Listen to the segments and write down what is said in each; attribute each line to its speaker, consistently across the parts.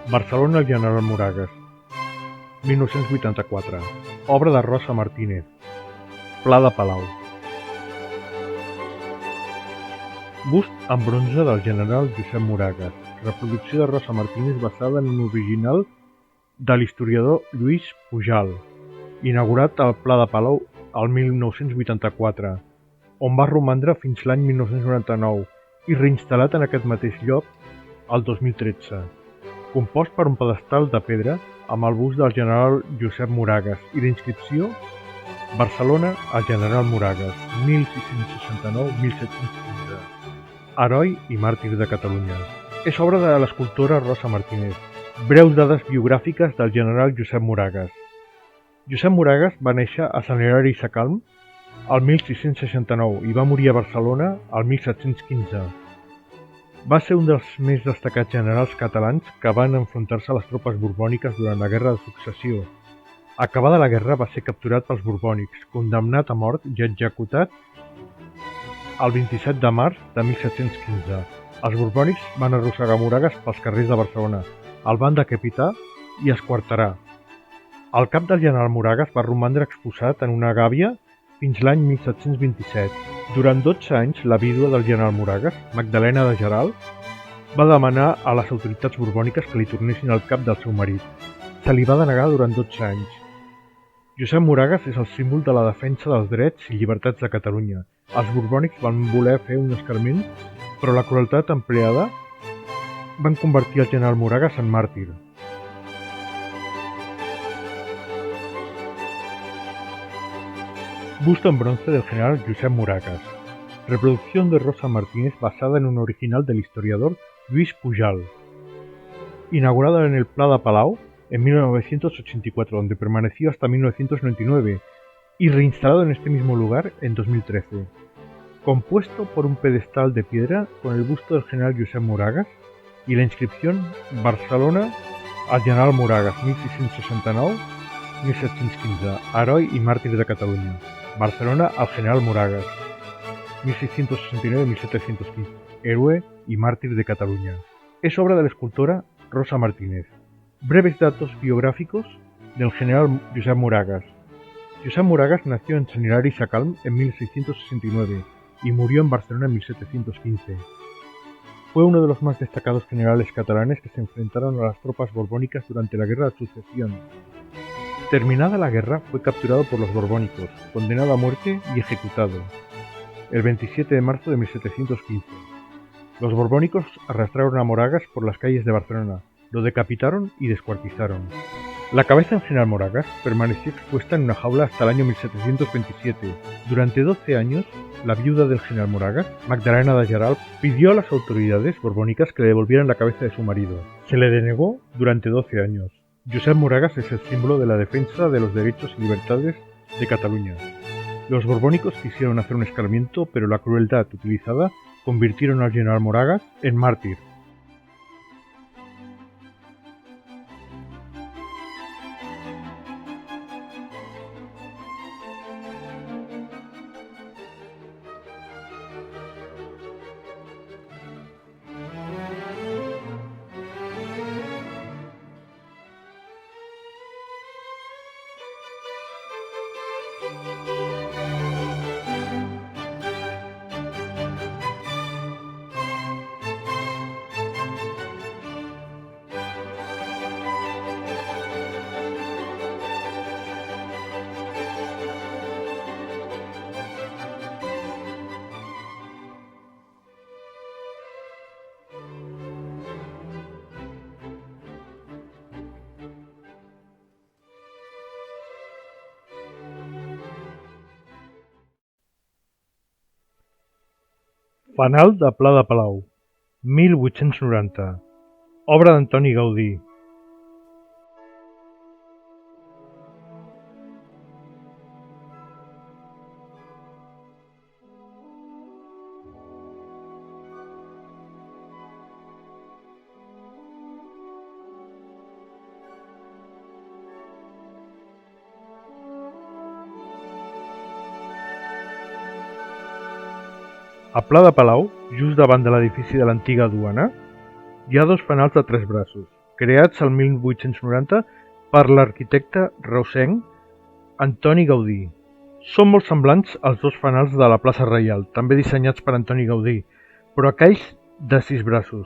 Speaker 1: Barcelona, el general Moragues, 1984. Obra de Rosa Martínez. Pla de Palau. Bust en bronze del general Josep Moragues. Reproducció de Rosa Martínez basada en un original de l'historiador Lluís Pujal. Inaugurat al Pla de Palau el 1984, on va romandre fins l'any 1999 i reinstal·lat en aquest mateix lloc el 2013. Compost per un pedestal de pedra amb el bust del general Josep Moragues i la inscripció Barcelona, el general Moragues, 1669-1715, heroi i màrtir de Catalunya. És obra de l'escultora Rosa Martínez. Breus dades biogràfiques del general Josep Moragues. Josep Moragues va néixer a Sant Hilari Sacalm el 1669 i va morir a Barcelona el 1715. Va ser un dels més destacats generals catalans que van enfrontar-se a les tropes borbòniques durant la Guerra de Successió. Acabada la guerra va ser capturat pels borbònics, condemnat a mort i executat el 27 de març de 1715. Els borbònics van arrossegar Moragues pels carrers de Barcelona, el van decapitar i esquarterar. El cap del general Moragues va romandre exposat en una gàbia fins l'any 1727. Durant 12 anys, la vídua del general Moragues, Magdalena de Geral, va demanar a les autoritats borbòniques que li tornessin el cap del seu marit. Se li va denegar durant 12 anys. Josep Moragues és el símbol de la defensa dels drets i llibertats de Catalunya. Els borbònics van voler fer un escarment, però la crueltat empleada van convertir el general Moragues en màrtir. Busto en bronce del general Josep Moragues. Reproducción de Rosa Martínez basada en un original del historiador Lluís Pujal. Inaugurada en el Pla de Palau en 1984, donde permaneció hasta 1999, y reinstalado en este mismo lugar en 2013. Compuesto por un pedestal de piedra con el busto del general Josep Moragues y la inscripción Barcelona al general Moragues, 1669-1715, heroi i màrtir de Catalunya. Barcelona al general Moragues, 1669-1715, héroe y mártir de Cataluña. Es obra de la escultora Rosa Martínez. Breves datos biográficos del general Josep Moragues. Josep Moragues nació en Sant Hilari Sacalm en 1669 y murió en Barcelona en 1715. Fue uno de los más destacados generales catalanes que se enfrentaron a las tropas borbónicas durante la Guerra de Sucesión. Terminada la guerra, fue capturado por los borbónicos, condenado a muerte y ejecutado el 27 de marzo de 1715. Los borbónicos arrastraron a Moragues por las calles de Barcelona, lo decapitaron y descuartizaron. La cabeza del general Moragues permaneció expuesta en una jaula hasta el año 1727. Durante 12 años, la viuda del general Moragues, Magdalena de Geral, pidió a las autoridades borbónicas que le devolvieran la cabeza de su marido. Se le denegó durante 12 años. Josep Moragues es el símbolo de la defensa de los derechos y libertades de Cataluña. Los borbónicos quisieron hacer un escarmiento, pero la crueldad utilizada convirtieron al general Moragues en mártir. Fanal de Pla de Palau, 1890. Obra d'Antoni Gaudí. A Pla de Palau, just davant de l'edifici de l'antiga duana, hi ha dos fanals de 3 braços. creats el 1890 per l'arquitecte reusenc Antoni Gaudí. Són molt semblants als dos fanals de la plaça Reial, també dissenyats per Antoni Gaudí, però aquells de 6 braços.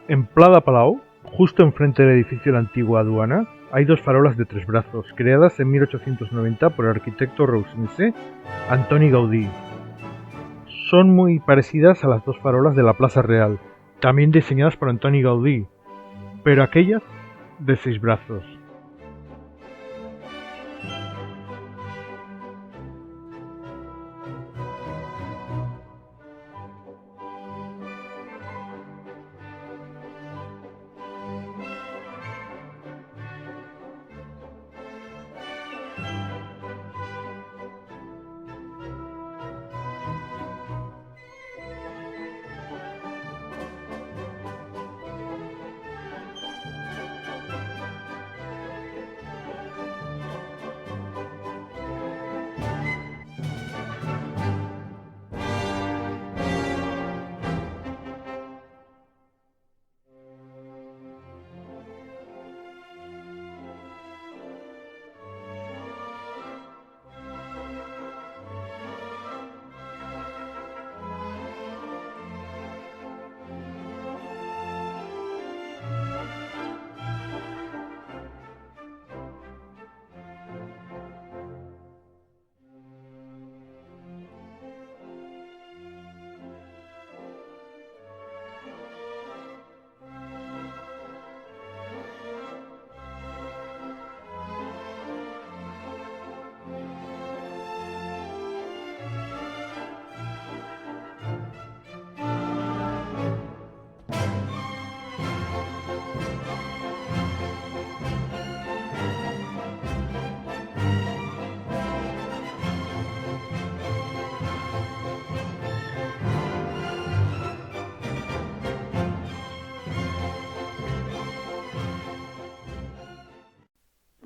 Speaker 1: En Plada Palau, justo enfrente del edificio de la antigua aduana, hay dos farolas de 3 brazos, creadas en 1890 por el arquitecto reusense Antoni Gaudí. Son muy parecidas a las dos farolas de la Plaza Real, también diseñadas por Antoni Gaudí, pero aquellas de 6 brazos.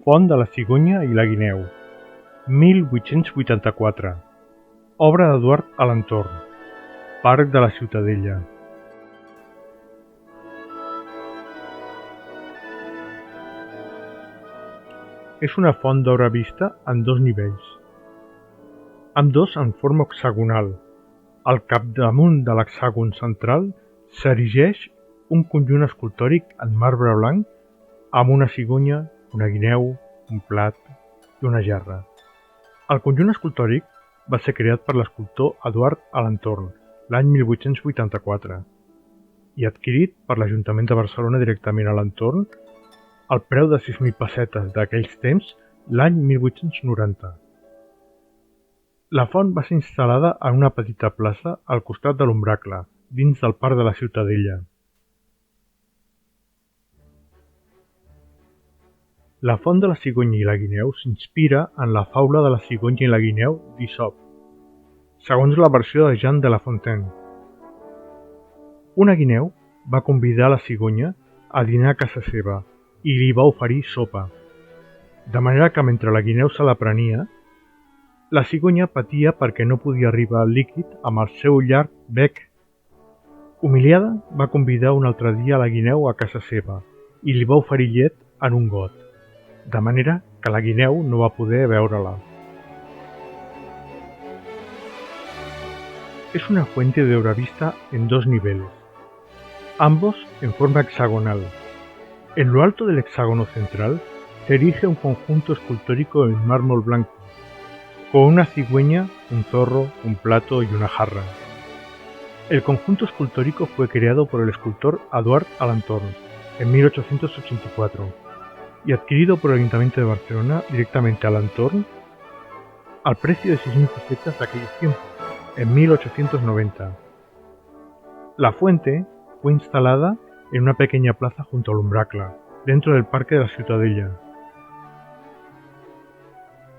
Speaker 1: Font de la Cigonya i la Guineu, 1884. Obra d'Eduard Alentorn. Parc de la Ciutadella. És una font d'obra vista en 2 nivells, ambdós en forma hexagonal. Al capdamunt de l'hexàgon central S'erigeix un conjunt escultòric en marbre blanc amb una cigonya, una guineu, un plat i una gerra. El conjunt escultòric va ser creat per l'escultor Eduard Alentorn l'any 1884 i adquirit per l'Ajuntament de Barcelona directament a l'entorn al preu de 6.000 pessetes d'aquells temps l'any 1890. La font va ser instal·lada en una petita plaça al costat de l'Umbracle, dins del parc de la Ciutadella. La font de la cigonya i la guineu s'inspira en la faula de la cigonya i la guineu d'Isop, segons la versió de Jean de La Fontaine. Una guineu va convidar la cigonya a dinar a casa seva i li va oferir sopa, de manera que mentre la guineu se la prenia, la cigonya patia perquè no podia arribar al líquid amb el seu llarg bec. Humiliada, va convidar un altre dia la guineu a casa seva i li va oferir llet en un got, de manera que la guineu no va poder beure-la. Es una fuente de obra vista en dos niveles, ambos en forma hexagonal. En lo alto del hexágono central se erige un conjunto escultórico en mármol blanco, con una cigüeña, un zorro, un plato y una jarra. El conjunto escultórico fue creado por el escultor Eduard Alentorn en 1884 y adquirido por el Ayuntamiento de Barcelona directamente a Alentorn al precio de 6.000 pesetas de aquellos tiempos, en 1890. La fuente fue instalada en una pequeña plaza junto al Umbracle, dentro del Parque de la Ciutadella.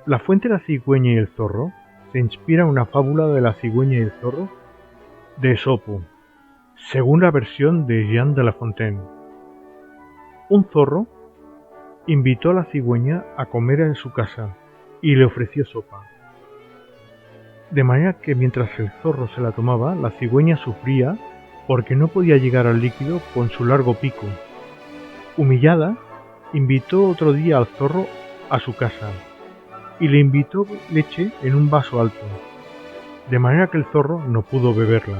Speaker 1: La fuente de la cigüeña y el zorro se inspira en una fábula de la cigüeña y el zorro de Esopo, según la versión de Jean de La Fontaine. Un zorro invitó a la cigüeña a comer en su casa y le ofreció sopa. De manera que mientras el zorro se la tomaba, la cigüeña sufría porque no podía llegar al líquido con su largo pico. Humillada, invitó otro día al zorro a su casa y le invitó leche en un vaso alto, de manera que el zorro no pudo beberla.